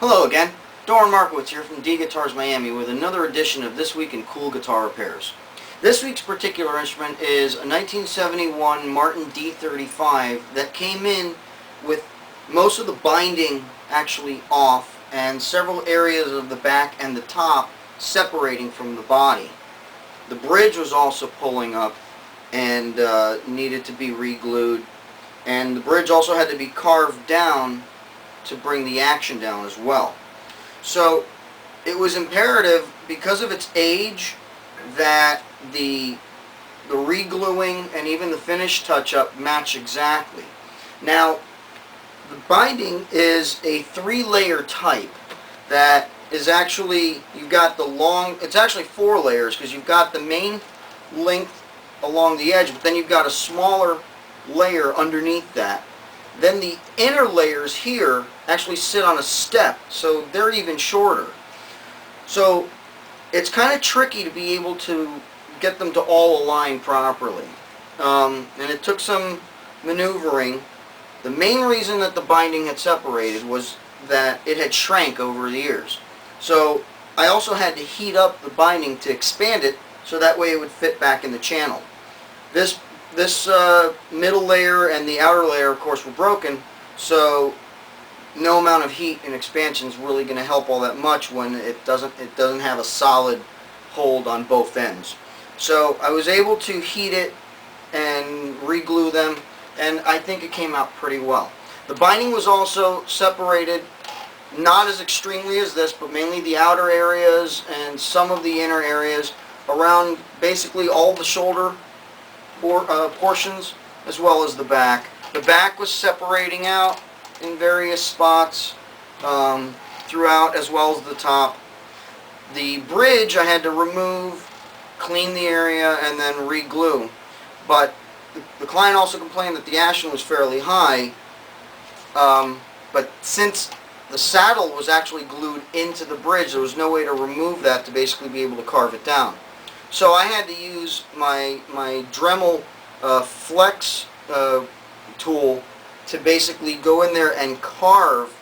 Hello again, Doran Markowitz here from D Guitars Miami with another edition of This Week in Cool Guitar Repairs. This week's particular instrument is a 1971 Martin D-35 that came in with most of the binding actually off and several areas of the back and the top separating from the body. The bridge was also pulling up and needed to be re-glued, and the bridge also had to be carved down to bring the action down as well. So it was imperative, because of its age, that the re-gluing and even the finish touch-up match exactly. Now, the binding is a 3-layer type that is actually, you've got the long, it's actually 4 layers because you've got the main length along the edge, but then you've got a smaller layer underneath that. Then the inner layers here actually sit on a step, so they're even shorter. So it's kind of tricky to be able to get them to all align properly. And it took some maneuvering. The main reason that the binding had separated was that it had shrank over the years. So I also had to heat up the binding to expand it so that way it would fit back in the channel. This middle layer and the outer layer, of course, were broken, so no amount of heat and expansion is really going to help all that much when it doesn't have a solid hold on both ends. So I was able to heat it and re-glue them, and I think it came out pretty well. The binding was also separated, not as extremely as this, but mainly the outer areas and some of the inner areas around basically all the shoulder portions, as well as the back. The back was separating out in various spots throughout, as well as the top. The bridge I had to remove, clean the area, and then re-glue. But the client also complained that the action was fairly high, but since the saddle was actually glued into the bridge, there was no way to remove that to basically be able to carve it down. So I had to use my Dremel flex tool to basically go in there and carve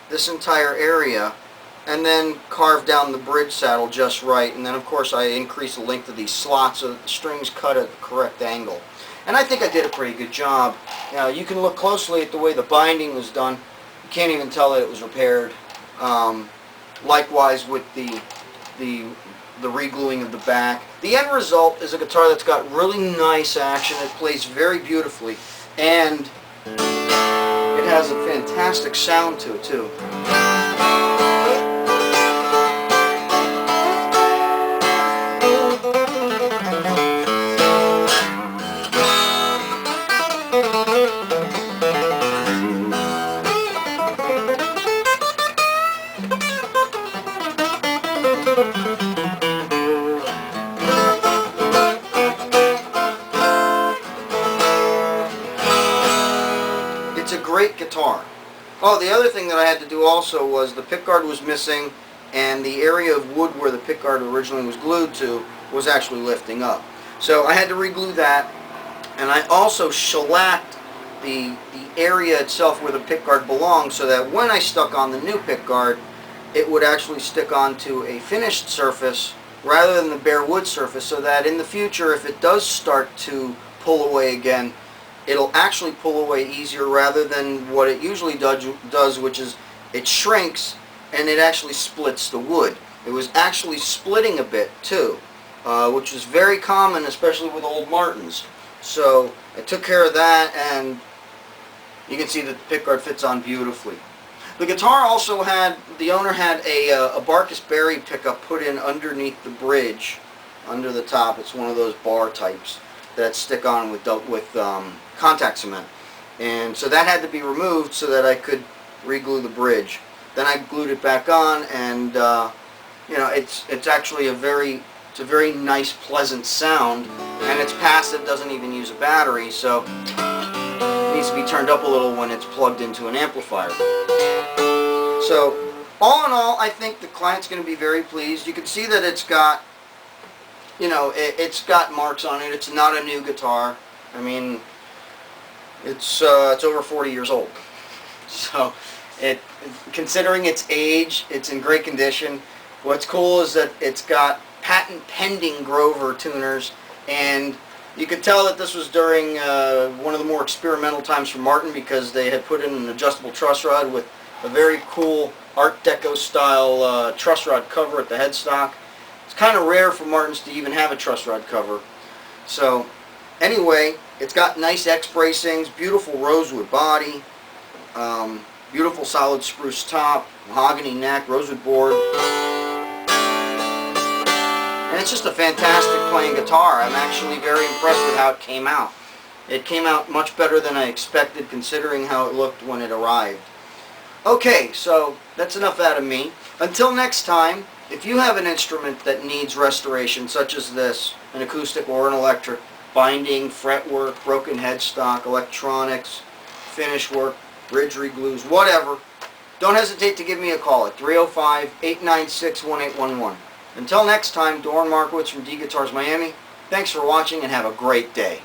this entire area, and then carve down the bridge saddle just right. And then of course I increased the length of these slots so that the strings cut at the correct angle. And I think I did a pretty good job. Now you can look closely at the way the binding was done. You can't even tell that it was repaired. Likewise with the re-gluing of the back. The end result is a guitar that's got really nice action. It plays very beautifully, and it has a fantastic sound to it too. It's a great guitar. Oh, the other thing that I had to do also was the pickguard was missing, and the area of wood where the pickguard originally was glued to was actually lifting up. So I had to re-glue that, and I also shellacked the area itself where the pickguard belongs so that when I stuck on the new pickguard, it would actually stick onto a finished surface rather than the bare wood surface, so that in the future, if it does start to pull away again, it'll actually pull away easier rather than what it usually does, which is it shrinks and it actually splits the wood. It was actually splitting a bit too, which is very common, especially with old Martins. So I took care of that, and you can see that the pickguard fits on beautifully. The guitar also had, the owner had a Barkus Berry pickup put in underneath the bridge, under the top. It's one of those bar types that stick on with contact cement, and so that had to be removed so that I could re-glue the bridge. Then I glued it back on, and you know, it's actually a very nice, pleasant sound, and it's passive, doesn't even use a battery, so it needs to be turned up a little when it's plugged into an amplifier. So all in all, I think the client's going to be very pleased. You can see that it's got, you know, it's got marks on it. It's not a new guitar. I mean, it's over 40 years old. So Considering its age, it's in great condition. What's cool is that it's got patent pending Grover tuners, and you could tell that this was during one of the more experimental times for Martin, because they had put in an adjustable truss rod with a very cool Art Deco style truss rod cover at the headstock. It's kind of rare for Martins to even have a truss rod cover. So anyway, it's got nice X bracings, beautiful rosewood body, beautiful solid spruce top, mahogany neck, rosewood board. And it's just a fantastic playing guitar. I'm actually very impressed with how it came out. It came out much better than I expected, considering how it looked when it arrived. Okay, so that's enough out of me. Until next time, if you have an instrument that needs restoration, such as this, an acoustic or an electric, binding, fretwork, broken headstock, electronics, finish work, bridge reglues, whatever, don't hesitate to give me a call at 305-896-1811. Until next time, Doran Markowitz from D Guitars Miami. Thanks for watching and have a great day.